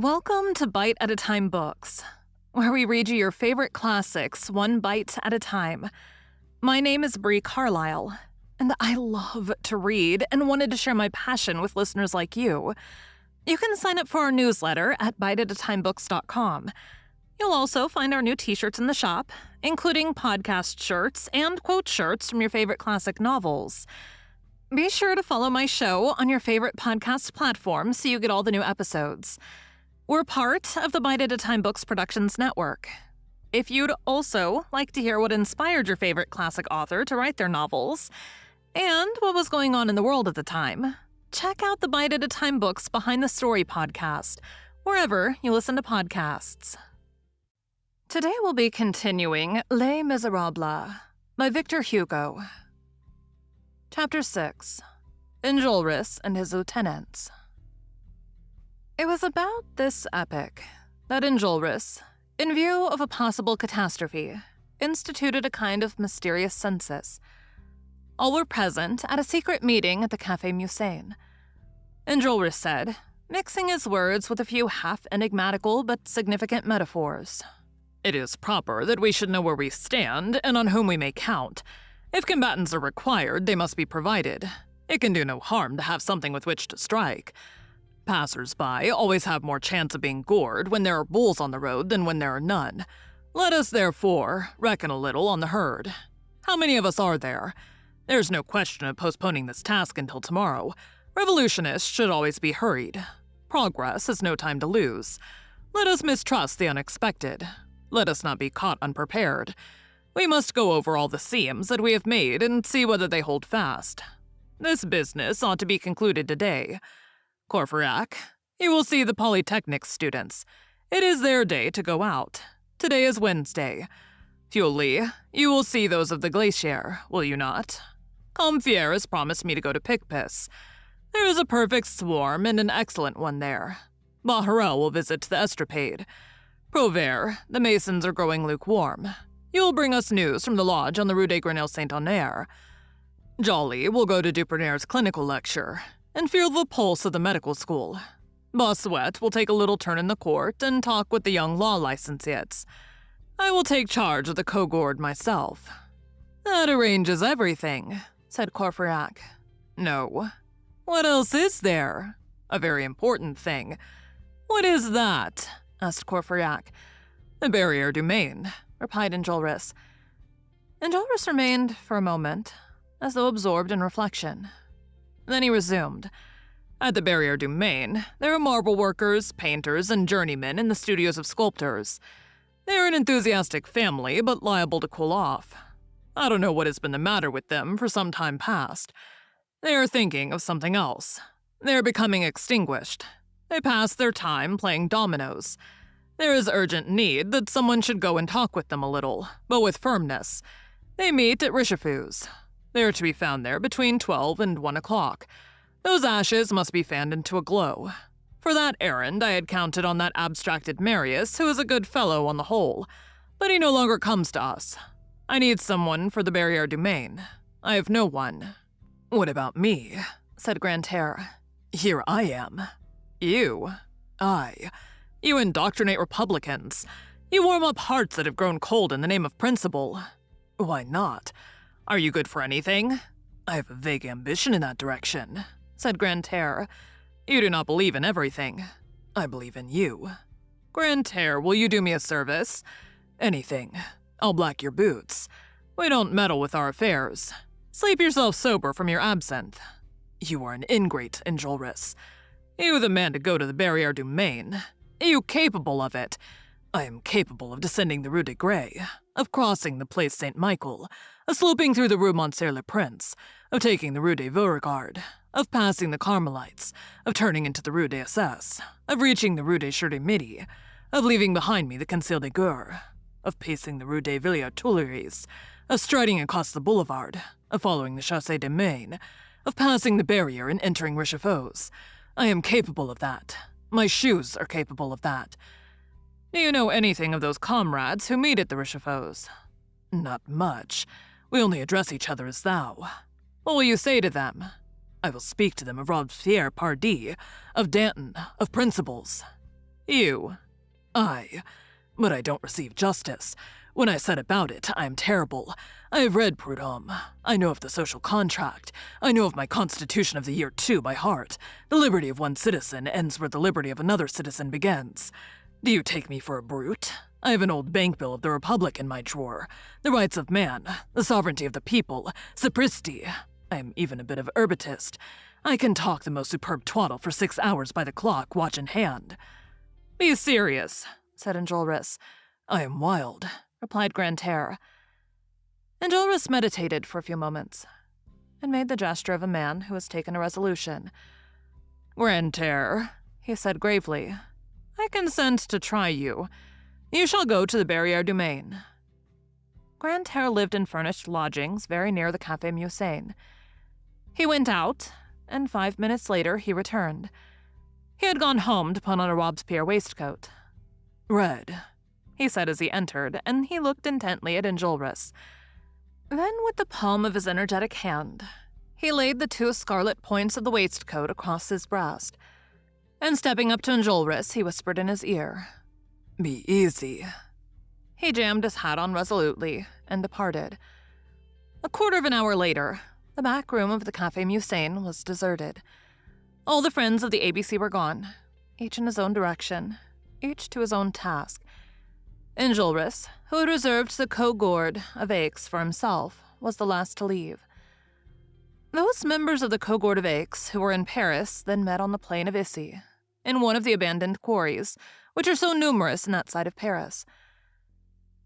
Welcome to Bite at a Time Books, where we read you your favorite classics one bite at a time. My name is Bree Carlile, and I love to read and wanted to share my passion with listeners like you. You can sign up for our newsletter at biteatatimebooks.com. You'll also find our new t-shirts in the shop, including podcast shirts and quote shirts from your favorite classic novels. Be sure to follow my show on your favorite podcast platform so you get all the new episodes. We're part of the Bite at a Time Books Productions Network. If you'd also like to hear what inspired your favorite classic author to write their novels, and what was going on in the world at the time, check out the Bite at a Time Books Behind the Story podcast, wherever you listen to podcasts. Today we'll be continuing Les Miserables by Victor Hugo. Chapter 6. Enjolras and His Lieutenants. It was about this epic that Enjolras, in view of a possible catastrophe, instituted a kind of mysterious census. All were present at a secret meeting at the Café Musain. Enjolras said, mixing his words with a few half-enigmatical but significant metaphors. "It is proper that we should know where we stand and on whom we may count. If combatants are required, they must be provided. It can do no harm to have something with which to strike. Passers-by always have more chance of being gored when there are bulls on the road than when there are none. Let us, therefore, reckon a little on the herd. How many of us are there? There's no question of postponing this task until tomorrow. Revolutionists should always be hurried. Progress has no time to lose. Let us mistrust the unexpected. Let us not be caught unprepared. We must go over all the seams that we have made and see whether they hold fast. This business ought to be concluded today. Courfeyrac, you will see the Polytechnic students. It is their day to go out. Today is Wednesday. Fully, you will see those of the Glacier, will you not? Comfier has promised me to go to Picpus. There is a perfect swarm and an excellent one there. Bahorel will visit the Estrapade. Provert, the masons are growing lukewarm. You will bring us news from the lodge on the Rue des Grenelles Saint-Honoré. Jolly will go to Duperner's clinical lecture and feel the pulse of the medical school. Bossuet will take a little turn in the court and talk with the young law licentiates. I will take charge of the Cogord myself. That arranges everything, said Courfeyrac. No. What else is there? A very important thing. What is that? Asked Courfeyrac. The Barrière du Maine, replied Enjolras. Enjolras remained for a moment, as though absorbed in reflection. Then he resumed. At the Barrière du Maine, there are marble workers, painters, and journeymen in the studios of sculptors. They are an enthusiastic family, but liable to cool off. I don't know what has been the matter with them for some time past. They are thinking of something else. They are becoming extinguished. They pass their time playing dominoes. There is urgent need that someone should go and talk with them a little, but with firmness. They meet at Richefou's. They are to be found there between 12 and 1 o'clock. Those ashes must be fanned into a glow. For that errand, I had counted on that abstracted Marius, who is a good fellow on the whole, but he no longer comes to us. I need someone for the Barrière du Maine. I have no one. What about me? Said Grantaire. Here I am. You? I. You indoctrinate Republicans. You warm up hearts that have grown cold in the name of principle. Why not? Are you good for anything? I have a vague ambition in that direction, said Grantaire. You do not believe in everything. I believe in you. Grantaire, will you do me a service? Anything. I'll black your boots. We don't meddle with our affairs. Sleep yourself sober from your absinthe. You are an ingrate, Enjolras. You the man to go to the Barrière du Maine. You capable of it. I am capable of descending the Rue de Grès, of crossing the Place Saint-Michel, of sloping through the Rue Monsieur-le-Prince, of taking the Rue des Beauregards, of passing the Carmelites, of turning into the Rue des Assas, of reaching the Rue des Chers-de-Midi, of leaving behind me the Conseil des Gurs, of pacing the Rue des Villiers-Tuileries, of striding across the boulevard, of following the Chaussée de Maine, of passing the barrier and entering Richefou's. I am capable of that. My shoes are capable of that. Do you know anything of those comrades who meet at the Richefou's? Not much. We only address each other as thou. What will you say to them? I will speak to them of Robespierre Pardee, of Danton, of principles. You. But I don't receive justice. When I set about it, I am terrible. I have read Proudhon. I know of the social contract. I know of my Constitution of the Year 2 by heart. The liberty of one citizen ends where the liberty of another citizen begins. Do you take me for a brute? I have an old bank bill of the Republic in my drawer. The rights of man, the sovereignty of the people, sapristi. I am even a bit of herbetist. I can talk the most superb twaddle for 6 hours by the clock, watch in hand. Be serious, said Enjolras. I am wild, replied Grantaire. Enjolras meditated for a few moments and made the gesture of a man who has taken a resolution. Grantaire, he said gravely, I consent to try you. You shall go to the Barrière du Maine. Grantaire lived in furnished lodgings very near the Café Musain. He went out, and 5 minutes later he returned. He had gone home to put on a Robespierre waistcoat. Red, he said as he entered, and he looked intently at Enjolras. Then, with the palm of his energetic hand, he laid the 2 scarlet points of the waistcoat across his breast, and stepping up to Enjolras, he whispered in his ear, Be easy. He jammed his hat on resolutely and departed. A quarter of an hour later, the back room of the Café Musain was deserted. All the friends of the ABC were gone, each in his own direction, each to his own task. Enjolras, who had reserved the Cogord of Aix for himself, was the last to leave. Those members of the Cogord of Aix who were in Paris then met on the plain of Issy, in one of the abandoned quarries, which are so numerous in that side of Paris.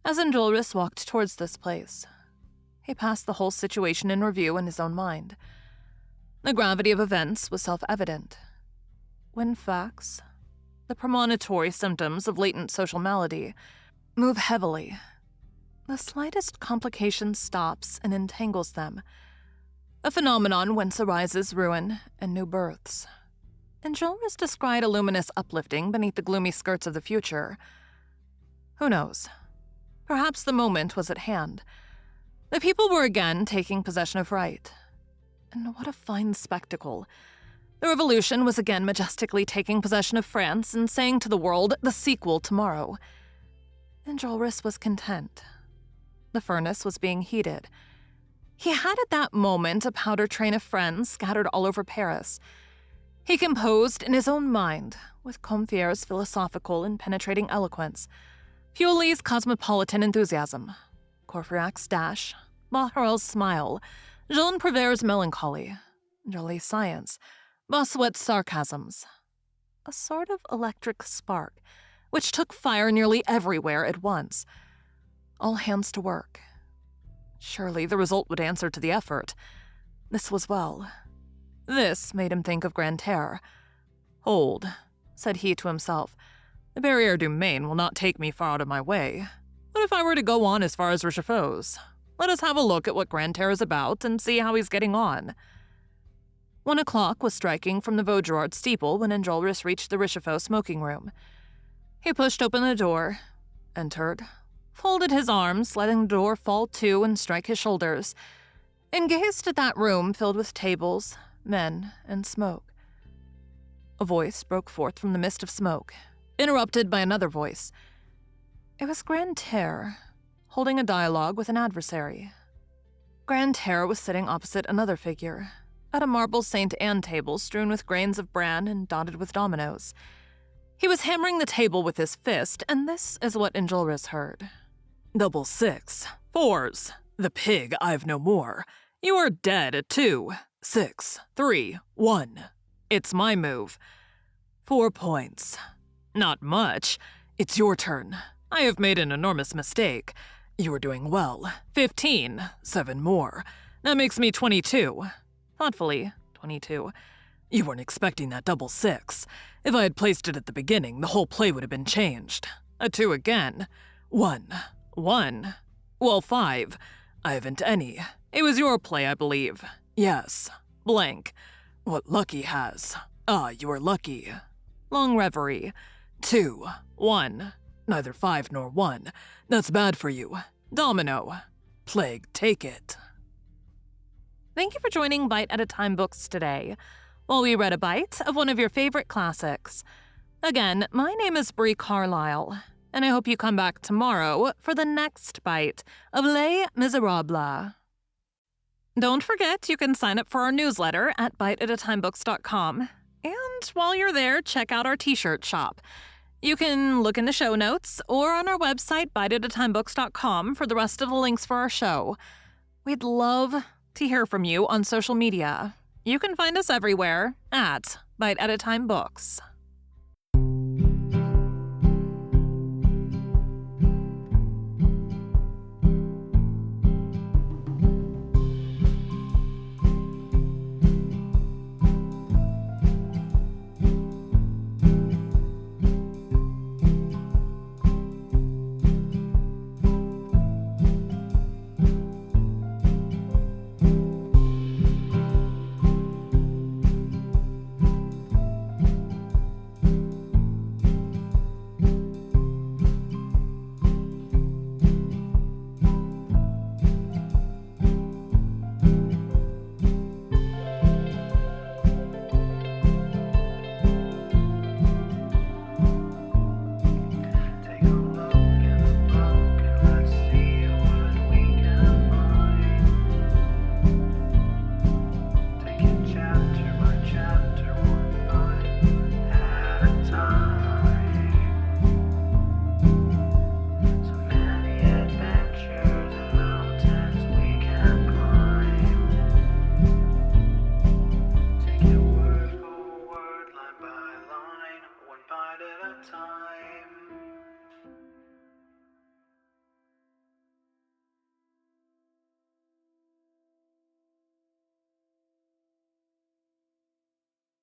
As Enjolras walked towards this place, he passed the whole situation in review in his own mind. The gravity of events was self-evident. When facts, the premonitory symptoms of latent social malady, move heavily, the slightest complication stops and entangles them, a phenomenon whence arises ruin and new births. Enjolras descried a luminous uplifting beneath the gloomy skirts of the future. Who knows? Perhaps the moment was at hand. The people were again taking possession of right. And what a fine spectacle. The revolution was again majestically taking possession of France and saying to the world, the sequel tomorrow. Enjolras was content. The furnace was being heated. He had at that moment a powder train of friends scattered all over Paris. He composed in his own mind, with Combeferre's philosophical and penetrating eloquence, Feuilly's cosmopolitan enthusiasm, Courfeyrac's dash, Bahorel's smile, Jean Prévert's melancholy, Joly's science, Bossuet's sarcasms. A sort of electric spark, which took fire nearly everywhere at once. All hands to work. Surely the result would answer to the effort. This was well. This made him think of Grantaire. Hold, said he to himself. The Barrière du Maine will not take me far out of my way. What if I were to go on as far as Richefeu's? Let us have a look at what Grantaire is about and see how he's getting on. 1 o'clock was striking from the Vaugirard steeple when Enjolras reached the Richefeu smoking room. He pushed open the door, entered, folded his arms, letting the door fall to and strike his shoulders, and gazed at that room filled with tables, men, and smoke. A voice broke forth from the mist of smoke, interrupted by another voice. It was Grantaire, holding a dialogue with an adversary. Grantaire was sitting opposite another figure, at a marble St. Anne table strewn with grains of bran and dotted with dominoes. He was hammering the table with his fist, and this is what Enjolras heard. Double 6, 4s. The pig, I've no more. You are dead at 2, 6, 3, 1. It's my move. 4 points. Not much. It's your turn. I have made an enormous mistake. You are doing well. 15, 7 more. That makes me 22. Thoughtfully, 22. You weren't expecting that double 6. If I had placed it at the beginning, the whole play would have been changed. A 2 again. 1. 1. Well, 5. I haven't any. It was your play, I believe. Yes. Blank. What luck he has. Ah, you are lucky. Long reverie. 2. 1. Neither 5 nor 1. That's bad for you. Domino. Plague, take it. Thank you for joining Bite at a Time Books today, while we read a bite of one of your favorite classics. Again, my name is Bree Carlile, and I hope you come back tomorrow for the next bite of Les Miserables. Don't forget, you can sign up for our newsletter at biteatatimebooks.com. And while you're there, check out our t-shirt shop. You can look in the show notes or on our website, biteatatimebooks.com, for the rest of the links for our show. We'd love to hear from you on social media. You can find us everywhere at Bite at a Time Books.